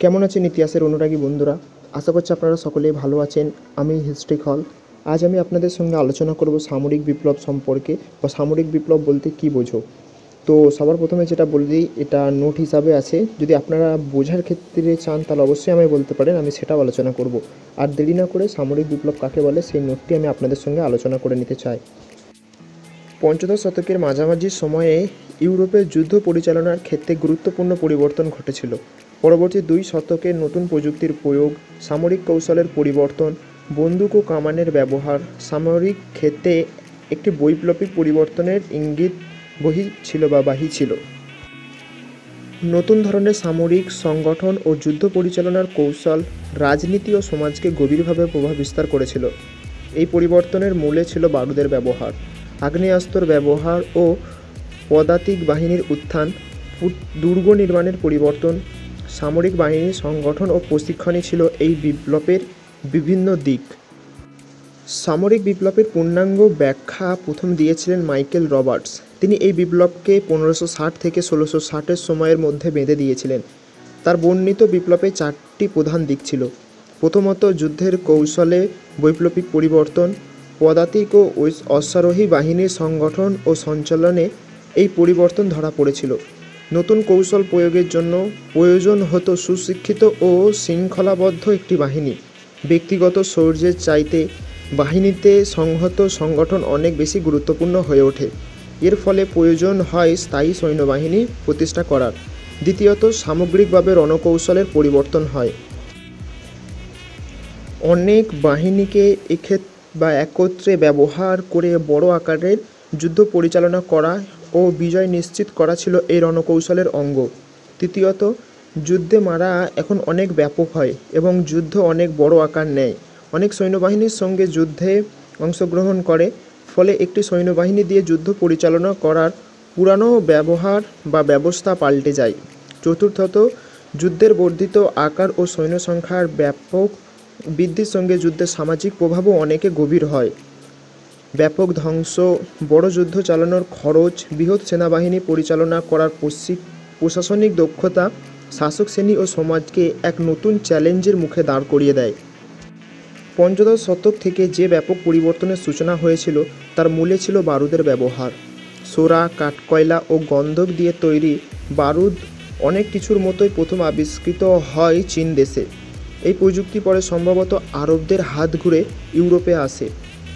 কেমন আছেন ইতিহাসের অনুরাগী বন্ধুরা? আশা করছি আপনারা সকলেই ভালো আছেন। আমি হিস্ট্রি হল। আজ আমি আপনাদের সঙ্গে আলোচনা করব সামরিক বিপ্লব সম্পর্কে, বা সামরিক বিপ্লব বলতে কী বোঝো। তো সবার প্রথমে যেটা বলে দিই, এটা নোট হিসাবে আছে। যদি আপনারা বোঝার ক্ষেত্রে চান তাহলে অবশ্যই আমায় বলতে পারেন, আমি সেটাও আলোচনা করব। আর দেরি না করে সামরিক বিপ্লব কাকে বলে সেই নোটটি আমি আপনাদের সঙ্গে আলোচনা করে নিতে চাই। পঞ্চদশ শতকের মাঝামাঝি সময়ে ইউরোপে যুদ্ধ পরিচালনার ক্ষেত্রে গুরুত্বপূর্ণ পরিবর্তন ঘটেছিল। পরবর্তী 2 শতকে নতুন প্রযুক্তির প্রয়োগ, সামরিক কৌশলের পরিবর্তন, বন্দুক ও কামানের ব্যবহার সামরিক ক্ষেত্রে একটি বৈপ্লবিক পরিবর্তনের ইঙ্গিত বাহী ছিল। নতুন ধরনের সামরিক সংগঠন ও যুদ্ধ পরিচালনার কৌশল রাজনীতি ও সমাজকে গভীরভাবে প্রভাব বিস্তার করেছিল। এই পরিবর্তনের মূলে ছিল বারুদের ব্যবহার, আগ্নেয়াস্ত্র ব্যবহার ও পদাতিক বাহিনীর উত্থান, দুর্গ নির্মাণের পরিবর্তন। সামরিক বাহিনীর সংগঠন ও প্রশিক্ষণই ছিল এই বিপ্লবের বিভিন্ন দিক। সামরিক বিপ্লবের পূর্ণাঙ্গ ব্যাখ্যা প্রথম দিয়েছিলেন মাইকেল রবার্টস। তিনি এই বিপ্লবকে 1560 থেকে 1660 সময়ের মধ্যে বেঁধে দিয়েছিলেন। তার বর্ণিত বিপ্লবে 4টি প্রধান দিক ছিল। প্রথমত, যুদ্ধের কৌশলে বৈপ্লবিক পরিবর্তন। পদাতিক ও অশ্বারোহী বাহিনীর সংগঠন ও সঞ্চালনে এই পরিবর্তন ধরা পড়েছিল। নতুন কৌশল প্রয়োগের জন্য প্রয়োজন হতো সুশিক্ষিত ও শৃঙ্খলাবদ্ধ একটি বাহিনী। ব্যক্তিগত শৌর্যের চাইতে বাহিনীতে সংহত সংগঠন অনেক বেশি গুরুত্বপূর্ণ হয়ে ওঠে। এর ফলে প্রয়োজন হয় স্থায়ী সৈন্যবাহিনী প্রতিষ্ঠা করার। দ্বিতীয়ত, সামগ্রিকভাবে রণকৌশলের পরিবর্তন হয়। অনেক বাহিনীকে একত্রে ব্যবহার করে বড় আকারের যুদ্ধ পরিচালনা করা ও বিজয় নিশ্চিত করা ছিল এই রণকৌশলের অঙ্গ। তৃতীয়ত, যুদ্ধে মারা এখন অনেক ব্যাপক হয় এবং যুদ্ধ অনেক বড় আকার নেয়। অনেক সৈন্যবাহিনীর সঙ্গে যুদ্ধে অংশগ্রহণ করে, ফলে একটি সৈন্যবাহিনী দিয়ে যুদ্ধ পরিচালনা করার পুরানো ব্যবহার বা ব্যবস্থা পাল্টে যায়। চতুর্থত, যুদ্ধের বর্ধিত আকার ও সৈন্য সংখ্যার ব্যাপক বৃদ্ধির সঙ্গে যুদ্ধের সামাজিক প্রভাবও অনেকে গভীর হয়। ব্যাপক ধ্বংস, বড় যুদ্ধ চালানোর খরচ, বৃহৎ সেনাবাহিনী পরিচালনা করার প্রশাসনিক দক্ষতা শাসক শ্রেণী ও সমাজকে এক নতুন চ্যালেঞ্জের মুখে দাঁড় করিয়ে দেয়। পঞ্চদশ শতক থেকে যে ব্যাপক পরিবর্তনের সূচনা হয়েছিল তার মূলে ছিল বারুদের ব্যবহার। সোরা, কাঠকয়লা ও গন্ধক দিয়ে তৈরি বারুদ অনেক কিছুর মতোই প্রথম আবিষ্কৃত হয় চীন দেশে। এই প্রযুক্তি পরে সম্ভবত আরবদের হাত ঘুরে ইউরোপে আসে।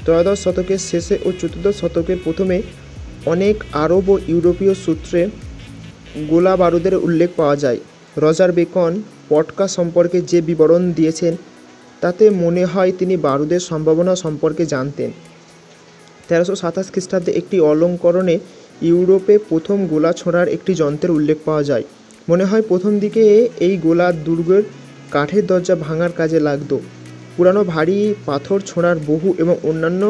ত্রয়োদশ শতকের শেষে ও চতুর্দশ শতকের প্রথমে অনেক আরব ও ইউরোপীয় সূত্রে গোলা বারুদের উল্লেখ পাওয়া যায়। রজার বেকন পটকা সম্পর্কে যে বিবরণ দিয়েছেন তাতে মনে হয় তিনি বারুদের সম্ভাবনা সম্পর্কে জানতেন। 1327 খ্রিস্টাব্দে একটি অলঙ্করণে ইউরোপে প্রথম গোলা ছোঁড়ার একটি যন্ত্রের উল্লেখ পাওয়া যায়। মনে হয় প্রথম দিকে এই গোলা দুর্গের কাঠের দরজা ভাঙার কাজে লাগত। পুরানো ভারী পাথর ছোঁড়ার বহু এবং অন্যান্য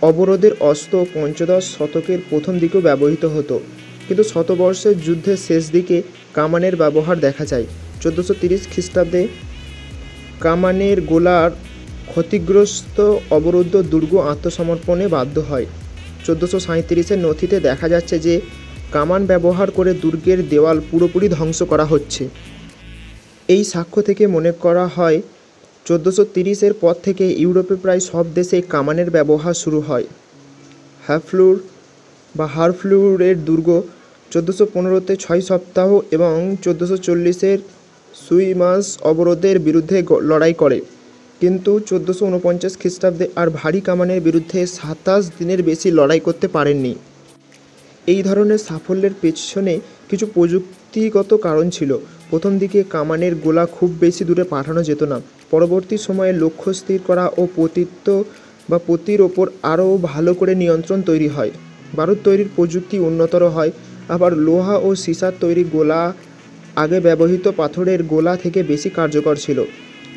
অবরোধের অস্ত্র পঞ্চদশ শতকের প্রথম দিকেও ব্যবহৃত হতো, কিন্তু শতবর্ষের যুদ্ধের শেষ দিকে কামানের ব্যবহার দেখা যায়। 1430 খ্রিস্টাব্দে কামানের গোলার ক্ষতিগ্রস্ত অবরুদ্ধ দুর্গ আত্মসমর্পণে বাধ্য হয়। 1437-এর নথিতে দেখা যাচ্ছে যে কামান ব্যবহার করে দুর্গের দেওয়াল পুরোপুরি ধ্বংস করা হচ্ছে। এই সাক্ষ্য থেকে মনে করা হয় 1430-এর পর থেকে ইউরোপে প্রায় সব দেশে কামানের ব্যবহার শুরু হয়। হারফ্লুরের দুর্গ 1415-তে 6 সপ্তাহ এবং 1440-এর সুইমাস অবরোধের বিরুদ্ধে লড়াই করে, কিন্তু 1449 খ্রিস্টাব্দে আর ভারী কামানের বিরুদ্ধে 27 দিনের বেশি লড়াই করতে পারেননি। এই ধরনের সাফল্যের পেছনে কিছু প্রযুক্তিগত কারণ ছিল। প্রথম দিকে কামানের গোলা খুব বেশি দূরে পাঠানো যেত না। পরবর্তী সময়ে লক্ষ্য স্থির করা ও প্রতির ওপর আরও ভালো করে নিয়ন্ত্রণ তৈরি হয়। বারুদ তৈরির প্রযুক্তি উন্নতর হয়। আবার লোহা ও সীসার তৈরি গোলা আগে ব্যবহৃত পাথরের গোলা থেকে বেশি কার্যকর ছিল।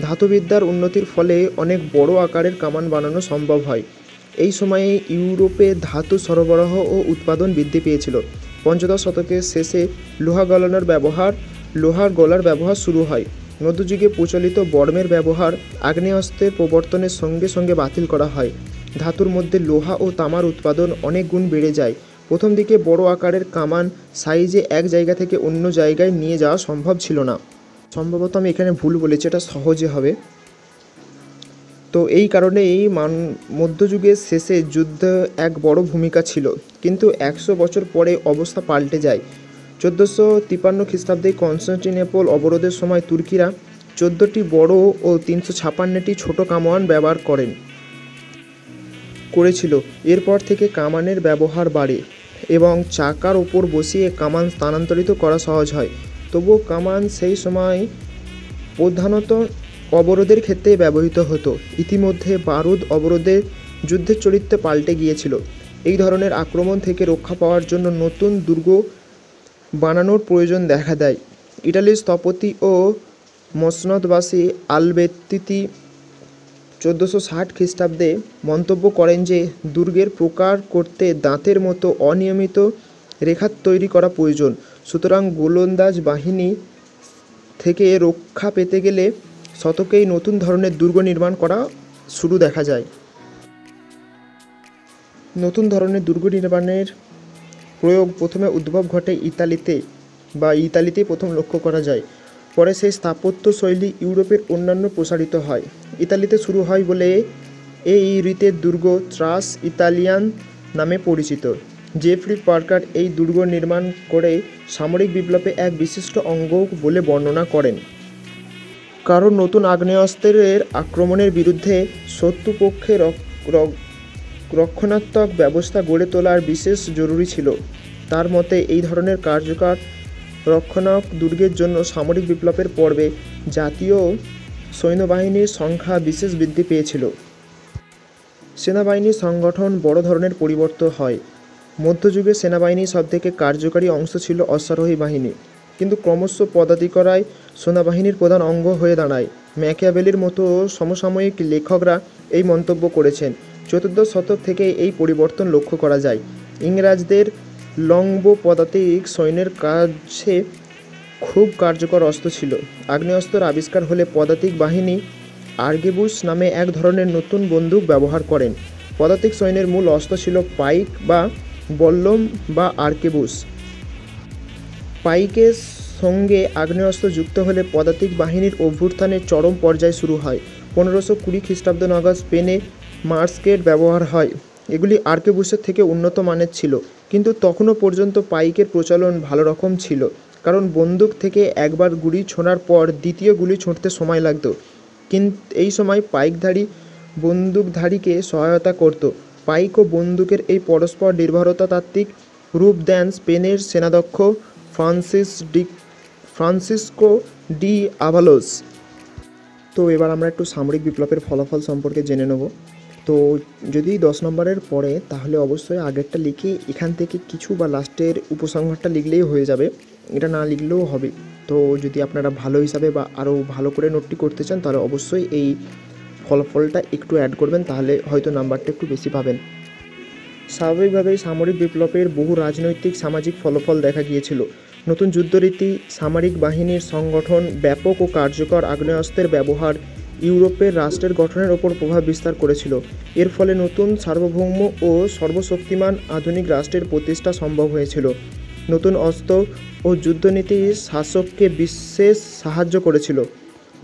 ধাতুবিদ্যার উন্নতির ফলে অনেক বড় আকারের কামান বানানো সম্ভব হয়। এই সময়ে ইউরোপে ধাতু সরবরাহ ও উৎপাদন বৃদ্ধি পেয়েছিল। পঞ্চদশ শতকের শেষে লোহার গলার ব্যবহার শুরু হয়। মধ্যযুগে প্রচলিত বর্মের ব্যবহার আগ্নেয়াস্ত্রের প্রবর্তনের সঙ্গে সঙ্গে বাতিল করা হয়। ধাতুর মধ্যে লোহা ও তামার উৎপাদন অনেক গুণ বেড়ে যায়। প্রথম দিকে বড় আকারের কামান সাইজে এক জায়গা থেকে অন্য জায়গায় নিয়ে যাওয়া সম্ভব ছিল না। সম্ভবত আমি এখানে ভুল বলেছি, এটা সহজে হবে। তো এই কারণেই মধ্যযুগের শেষে যুদ্ধ এক বড় ভূমিকা ছিল, কিন্তু 100 বছর পরে অবস্থা পাল্টে যায়। 1453 খ্রিস্টাব্দে কনস্টান্টিনোপল অবরোধের সময় তুর্কিরা 14টি বড় ও 356টি ছোট কামান ব্যবহার করেছিল। এরপর থেকে কামানের ব্যবহার বাড়ে এবং চাকার ওপর বসিয়ে কামান স্থানান্তরিত করা সহজ হয়। তবুও কামান সেই সময় প্রধানত অবরোধের ক্ষেত্রে ব্যবহৃত হতো। ইতিমধ্যে বারুদ অবরোধের যুদ্ধের চরিত্র পাল্টে গিয়েছিল। এই ধরনের আক্রমণ থেকে রক্ষা পাওয়ার জন্য নতুন দুর্গ বানানোর প্রয়োজন দেখা দেয়। ইটালির স্থপতি ও মসনদবাসী আলবেত্তিতি 1460 খ্রিস্টাব্দে মন্তব্য করেন যে দুর্গের প্রকার করতে দাঁতের মতো অনিয়মিত রেখা তৈরি করা প্রয়োজন। সুতরাং গোলন্দাজ বাহিনী থেকে রক্ষা পেতে গেলে শতকেই নতুন ধরনের দুর্গ নির্মাণ করা শুরু দেখা যায়। নতুন ধরনের দুর্গ নির্মাণের প্রয়োগ প্রথমে উদ্ভব ঘটে ইতালিতেই প্রথম লক্ষ্য করা যায়। পরে সেই স্থাপত্য শৈলী ইউরোপের অন্যান্য প্রসারিত হয়। ইতালিতে শুরু হয় বলে এই রীতির দুর্গ ট্রাস ইতালিয়ান নামে পরিচিত। জেফ্রি পার্কার এই দুর্গ নির্মাণ করে সামরিক বিপ্লবে এক বিশিষ্ট অঙ্গ বলে বর্ণনা করেন। কারণ নতুন আগ্নেয়াস্ত্রের আক্রমণের বিরুদ্ধে শত্রুপক্ষে রক্ষণাত্মক ব্যবস্থা গড়ে তোলার বিশেষ জরুরি ছিল। তার মতে এই ধরনের কার্যকর রক্ষণাত্মক দুর্গের জন্য সামরিক বিপ্লবের পর্বে জাতীয় সৈন্যবাহিনীর সংখ্যা বিশেষ বৃদ্ধি পেয়েছিল। সেনাবাহিনীর সংগঠন বড় ধরনের পরিবর্তন হয়। মধ্যযুগে সেনাবাহিনীর সবথেকে কার্যকারী অংশ ছিল অশ্বারোহী বাহিনী, কিন্তু ক্রমশ পদাতিকরাই সেনাবাহিনীর প্রধান অঙ্গ হয়ে দাঁড়ায়। ম্যাকিয়াভেলির মতো সমসাময়িক লেখকরা এই মন্তব্য করেছেন। চতুর্দশ শতক থেকে এই পরিবর্তন লক্ষ্য করা যায়। ইংরেজদের লংবো পদাতিক সৈন্যের কাছে খুব কার্যকর অস্ত্র ছিল। আগ্নেয়াস্ত্রের আবিষ্কার হলে পদাতিক বাহিনী আর্কেবুস নামে এক ধরনের নতুন বন্দুক ব্যবহার করেন। পদাতিক সৈন্যের মূল অস্ত্র ছিল পাইক বা বল্লম বা আর্কেবুস। পাইকের সঙ্গে আগ্নেয়াস্ত্র যুক্ত হলে পদাতিক বাহিনীর অভ্যুত্থানের চরম পর্যায় শুরু হয়। 1520 খ্রিস্টাব্দ নাগাদ স্পেনে মাস্কেট ব্যবহার হয়। এগুলি আর্কেবুসের থেকে উন্নত মানের ছিল, কিন্তু তখনও পর্যন্ত পাইকের প্রচলন ভালো রকম ছিল, কারণ বন্দুক থেকে একবার গুলি ছোঁড়ার পর দ্বিতীয় গুলি ছুঁড়তে সময় লাগত। কিন্তু এই সময় পাইকধারী বন্দুকধারীকে সহায়তা করত। পাইক ও বন্দুকের এই পরস্পর নির্ভরতা তাত্ত্বিক রূপ দেন স্পেনের সেনাধ্যক্ষ ফ্রান্সিসকো ডি আভালোস। তো এবার আমরা একটু সামরিক বিপ্লবের ফলাফল সম্পর্কে জেনে নেব। তো যদি 10 নম্বরের পড়ে তাহলে অবশ্যই আগেরটা লিখে এখান থেকে কিছু বা লাস্টের উপসংহারটা লিখলেই হয়ে যাবে, এটা না লিখলেও হবে। তো যদি আপনারা ভালো হিসাবে বা আরও ভালো করে নোটটি করতে চান তাহলে অবশ্যই এই ফলাফলটা একটু অ্যাড করবেন, তাহলে হয়তো নাম্বারটা একটু বেশি পাবেন। স্বাভাবিকভাবেই সামরিক বিপ্লবের বহু রাজনৈতিক সামাজিক ফলাফল দেখা গিয়েছিল। নতুন যুদ্ধরীতি, সামরিক বাহিনীর সংগঠন, ব্যাপক ও কার্যকর আগ্নেয়াস্ত্রের ব্যবহার ইউরোপের রাষ্ট্রের গঠনের ওপর প্রভাব বিস্তার করেছিল। এর ফলে নতুন সার্বভৌম ও সর্বশক্তিমান আধুনিক রাষ্ট্রের প্রতিষ্ঠা সম্ভব হয়েছিল। নতুন অস্ত্র ও যুদ্ধনীতি শাসককে বিশেষ সাহায্য করেছিল।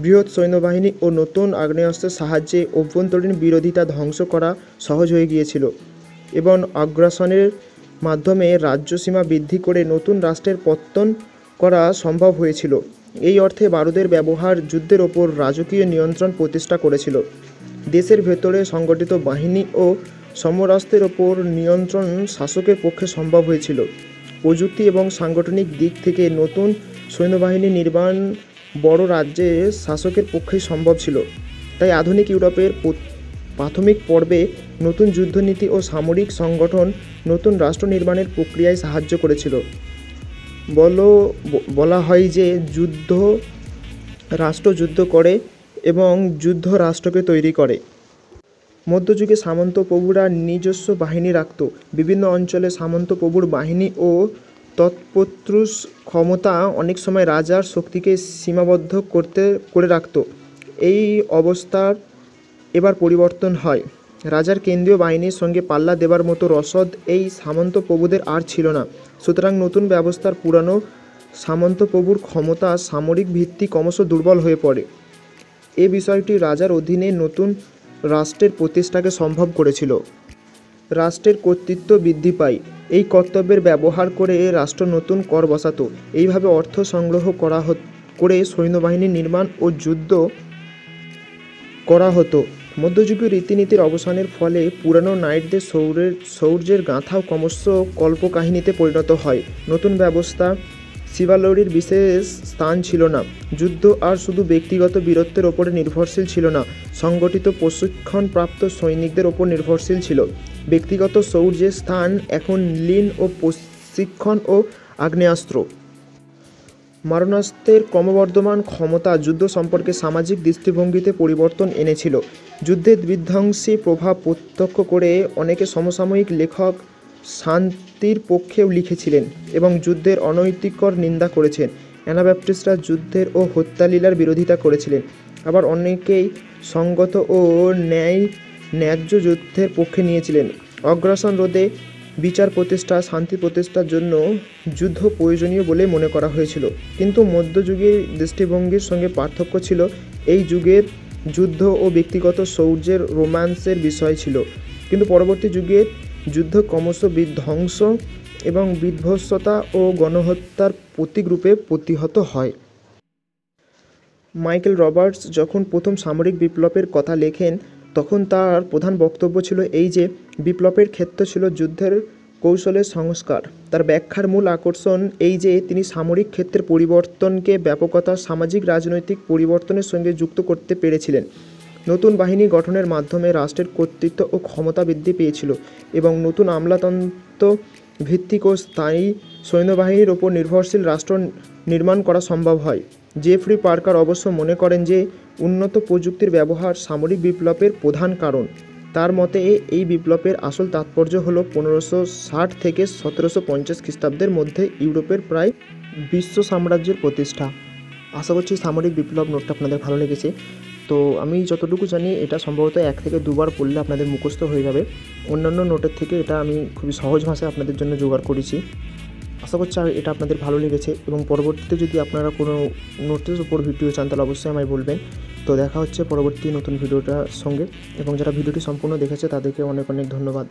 বৃহৎ সৈন্যবাহিনী ও নতুন আগ্নেয়াস্ত্রের সাহায্যে অভ্যন্তরীণ বিরোধিতা ধ্বংস করা সহজ হয়ে গিয়েছিল এবং আগ্রাসনের মাধ্যমে রাজ্যসীমা বৃদ্ধি করে নতুন রাষ্ট্রের পত্তন করা সম্ভব হয়েছিল। এই অর্থে বারুদের ব্যবহার যুদ্ধের ওপর রাজকীয় নিয়ন্ত্রণ প্রতিষ্ঠা করেছিল। দেশের ভেতরে সংগঠিত বাহিনী ও সমরাস্ত্রের ওপর নিয়ন্ত্রণ শাসকের পক্ষে সম্ভব হয়েছিল। প্রযুক্তি এবং সাংগঠনিক দিক থেকে নতুন সৈন্যবাহিনী নির্মাণ বড় রাজ্যের শাসকের পক্ষেই সম্ভব ছিল। তাই আধুনিক ইউরোপের প্রাথমিক পর্বে নতুন যুদ্ধনীতি ও সামরিক সংগঠন নতুন রাষ্ট্র নির্মাণের প্রক্রিয়ায় সাহায্য করেছিল। বলা হয় যে রাষ্ট্র যুদ্ধ করে এবং যুদ্ধ রাষ্ট্রকে তৈরি করে। মধ্যযুগে সামন্ত প্রভুরা নিজস্ব বাহিনী রাখত। বিভিন্ন অঞ্চলে সামন্ত প্রভুর বাহিনী ও তৎপত্রুষ ক্ষমতা অনেক সময় রাজার শক্তিকে সীমাবদ্ধ করে রাখত। এই অবস্থার এবার পরিবর্তন হয়। রাজার কেন্দ্রীয় বাহিনীর সঙ্গে পাল্লা দেবার মতো রসদ এই সামন্ত প্রভুদের আর ছিল না। সুতরাং নতুন ব্যবস্থার পুরানো সামন্ত প্রভুর ক্ষমতা সামরিক ভিত্তি ক্রমশ দুর্বল হয়ে পড়ে। এ বিষয়টি রাজার অধীনে নতুন রাষ্ট্রের প্রতিষ্ঠাকে সম্ভব করেছিল। রাষ্ট্রের কর্তৃত্ব বৃদ্ধি পায়। এই কর্তব্যের ব্যবহার করে রাষ্ট্র নতুন কর বসাতো। এইভাবে অর্থ সংগ্রহ করে সৈন্যবাহিনী নির্মাণ ও যুদ্ধ করা হতো। মধ্যযুগীয় রীতিনীতির অবসানের ফলে পুরানো নাইটদের শৌর্যের গাঁথাও ক্রমশ কল্পকাহিনীতে পরিণত হয়। নতুন ব্যবস্থা শিবালরির বিশেষ স্থান ছিল না। যুদ্ধ আর শুধু ব্যক্তিগত বীরত্বের ওপরে নির্ভরশীল ছিল না, সংগঠিত প্রশিক্ষণপ্রাপ্ত সৈনিকদের ওপর নির্ভরশীল ছিল। ব্যক্তিগত শৌর্যের স্থান এখন লীন ও প্রশিক্ষণ ও আগ্নেয়াস্ত্র। মারণাস্ত্রের ক্রমবর্ধমান ক্ষমতা যুদ্ধ সম্পর্কে সামাজিক দৃষ্টিভঙ্গিতে পরিবর্তন এনেছিল। যুদ্ধের বিধ্বংসী প্রভাব প্রত্যক্ষ করে অনেকে সমসাময়িক লেখক শান্তির পক্ষেও লিখেছিলেন এবং যুদ্ধের অনৈতিকর নিন্দা করেছেন। অ্যানাব্যাপ্টিস্টরা যুদ্ধের ও হত্যালীলার বিরোধিতা করেছিলেন। আবার অনেকেই সঙ্গত ও ন্যায্য যুদ্ধের পক্ষে নিয়েছিলেন। অগ্রাসন রোধে, বিচার প্রতিষ্ঠা, শান্তি প্রতিষ্ঠার জন্য যুদ্ধ প্রয়োজনীয় বলে মনে করা হয়েছিল। কিন্তু মধ্যযুগের দৃষ্টিভঙ্গির সঙ্গে পার্থক্য ছিল এই যুগের যুদ্ধ ও ব্যক্তিগত শৌর্যের রোম্যান্সের বিষয় ছিল, কিন্তু পরবর্তী যুগের যুদ্ধ ক্রমশ বিধ্বংস এবং বিধ্বংসতা ও গণহত্যার প্রতীকরূপে প্রতিহত হয়। মাইকেল রবার্টস যখন প্রথম সামরিক বিপ্লবের কথা লেখেন তখন তার প্রধান বক্তব্য ছিল এই যে বিপ্লবের ক্ষেত্র ছিল যুদ্ধের কৌশলের সংস্কার। তার ব্যাখ্যার মূল আকর্ষণ এই যে তিনি সামরিক ক্ষেত্রের পরিবর্তনকে ব্যাপকতা, সামাজিক রাজনৈতিক পরিবর্তনের সঙ্গে যুক্ত করতে পেরেছিলেন। নতুন বাহিনী গঠনের মাধ্যমে রাষ্ট্রের কর্তৃত্ব ও ক্ষমতা বৃদ্ধি পেয়েছিল এবং নতুন আমলাতন্ত্র ভিত্তিক ও স্থায়ী সৈন্যবাহিনীর ওপর নির্ভরশীল রাষ্ট্র নির্মাণ করা সম্ভব হয়। জেফ্রি পার্কার অবশ্য মনে করেন যে উন্নত প্রযুক্তির ব্যবহার সামরিক বিপ্লবের প্রধান কারণ। তার মতে এই বিপ্লবের আসল তাৎপর্য হল 1560 থেকে 1750 খ্রিস্টাব্দের মধ্যে ইউরোপের প্রায় বিশ্ব সাম্রাজ্যের প্রতিষ্ঠা। আশা করছি সামরিক বিপ্লব নোটটা আপনাদের ভালো লেগেছে। তো আমি যতটুকু জানি এটা সম্ভবত 1 থেকে 2 বার পড়লে আপনাদের মুখস্থ হয়ে যাবে। অন্যান্য নোটের থেকে এটা আমি খুবই সহজ ভাষায় আপনাদের জন্য জোগাড় করেছি। আশা করছি এটা আপনাদের ভালো লেগেছে এবং পরবর্তীতে যদি আপনারা কোনো নোটের উপর ভিডিও চান তাহলে অবশ্যই আমায় বলবেন। তো দেখা হচ্ছে পরবর্তী নতুন ভিডিওটার সঙ্গে, এবং যারা ভিডিওটি সম্পূর্ণ দেখেছে তাদেরকে অনেক অনেক ধন্যবাদ।